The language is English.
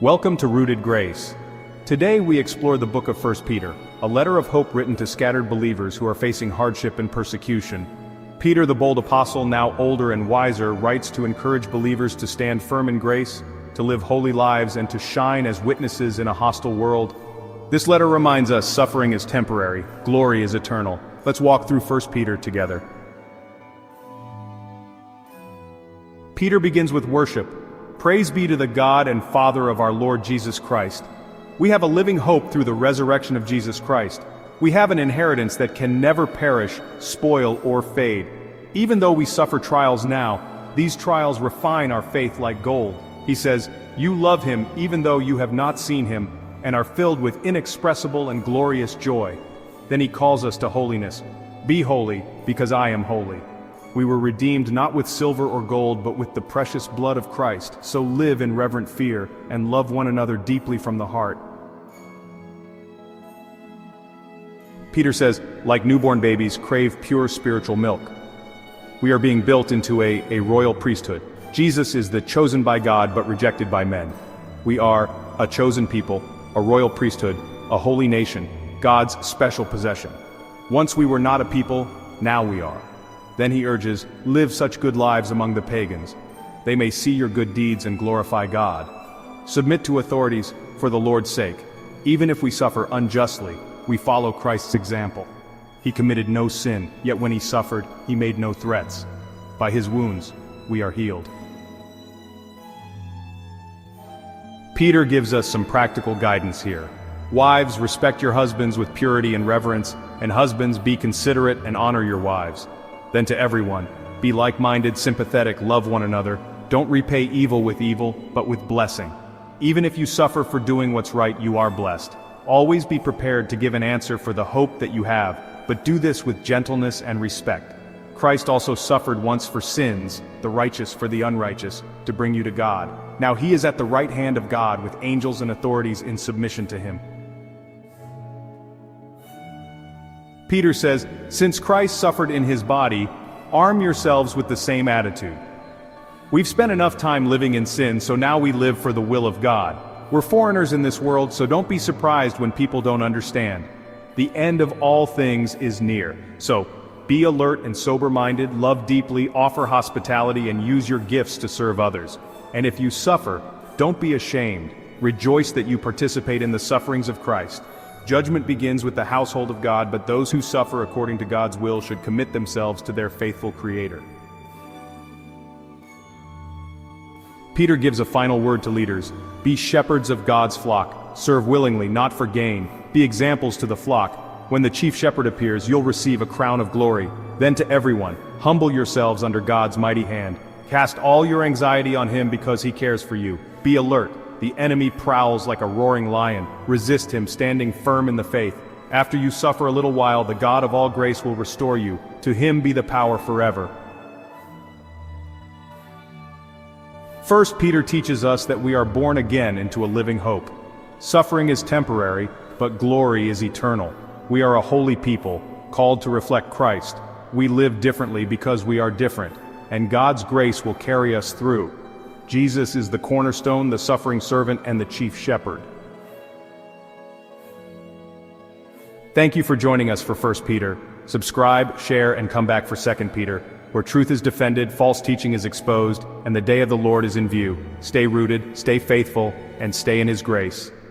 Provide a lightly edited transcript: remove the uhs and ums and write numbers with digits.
Welcome to Rooted Grace. Today we explore the book of 1 Peter, a letter of hope written to scattered believers who are facing hardship and persecution. Peter, the bold apostle, now older and wiser, writes to encourage believers to stand firm in grace, to live holy lives, and to shine as witnesses in a hostile world. This letter reminds us suffering is temporary, glory is eternal. Let's walk through 1 Peter together. Peter begins with worship. Praise be to the God and Father of our Lord Jesus Christ. We have a living hope through the resurrection of Jesus Christ. We have an inheritance that can never perish, spoil, or fade. Even though we suffer trials now, these trials refine our faith like gold. He says, "You love him even though you have not seen him, and are filled with inexpressible and glorious joy." Then he calls us to holiness. "Be holy, because I am holy." We were redeemed not with silver or gold, but with the precious blood of Christ. So live in reverent fear, and love one another deeply from the heart. Peter says, like newborn babies, crave pure spiritual milk. We are being built into a royal priesthood. Jesus is the chosen by God, but rejected by men. We are a chosen people, a royal priesthood, a holy nation, God's special possession. Once we were not a people, now we are. Then he urges, live such good lives among the pagans. They may see your good deeds and glorify God. Submit to authorities for the Lord's sake. Even if we suffer unjustly, we follow Christ's example. He committed no sin, yet when he suffered, he made no threats. By his wounds, we are healed. Peter gives us some practical guidance here. Wives, respect your husbands with purity and reverence, and husbands, be considerate and honor your wives. Then to everyone, be like-minded, sympathetic, love one another. Don't repay evil with evil, but with blessing. Even if you suffer for doing what's right, you are blessed. Always be prepared to give an answer for the hope that you have, but do this with gentleness and respect. Christ also suffered once for sins, the righteous for the unrighteous, to bring you to God. Now he is at the right hand of God with angels and authorities in submission to him. Peter says, since Christ suffered in his body, arm yourselves with the same attitude. We've spent enough time living in sin, so now we live for the will of God. We're foreigners in this world, so don't be surprised when people don't understand. The end of all things is near. So, be alert and sober-minded, love deeply, offer hospitality, and use your gifts to serve others. And if you suffer, don't be ashamed. Rejoice that you participate in the sufferings of Christ. Judgment begins with the household of God, but those who suffer according to God's will should commit themselves to their faithful Creator. Peter gives a final word to leaders. Be shepherds of God's flock. Serve willingly, not for gain. Be examples to the flock. When the chief shepherd appears, you'll receive a crown of glory. Then to everyone, humble yourselves under God's mighty hand. Cast all your anxiety on him because he cares for you. Be alert. The enemy prowls like a roaring lion. Resist him, standing firm in the faith. After you suffer a little while, the God of all grace will restore you. To him be the power forever. 1 Peter teaches us that we are born again into a living hope. Suffering is temporary, but glory is eternal. We are a holy people, called to reflect Christ. We live differently because we are different, and God's grace will carry us through. Jesus is the cornerstone, the suffering servant, and the chief shepherd. Thank you for joining us for 1 Peter. Subscribe, share, and come back for 2 Peter, where truth is defended, false teaching is exposed, and the day of the Lord is in view. Stay rooted, stay faithful, and stay in his grace.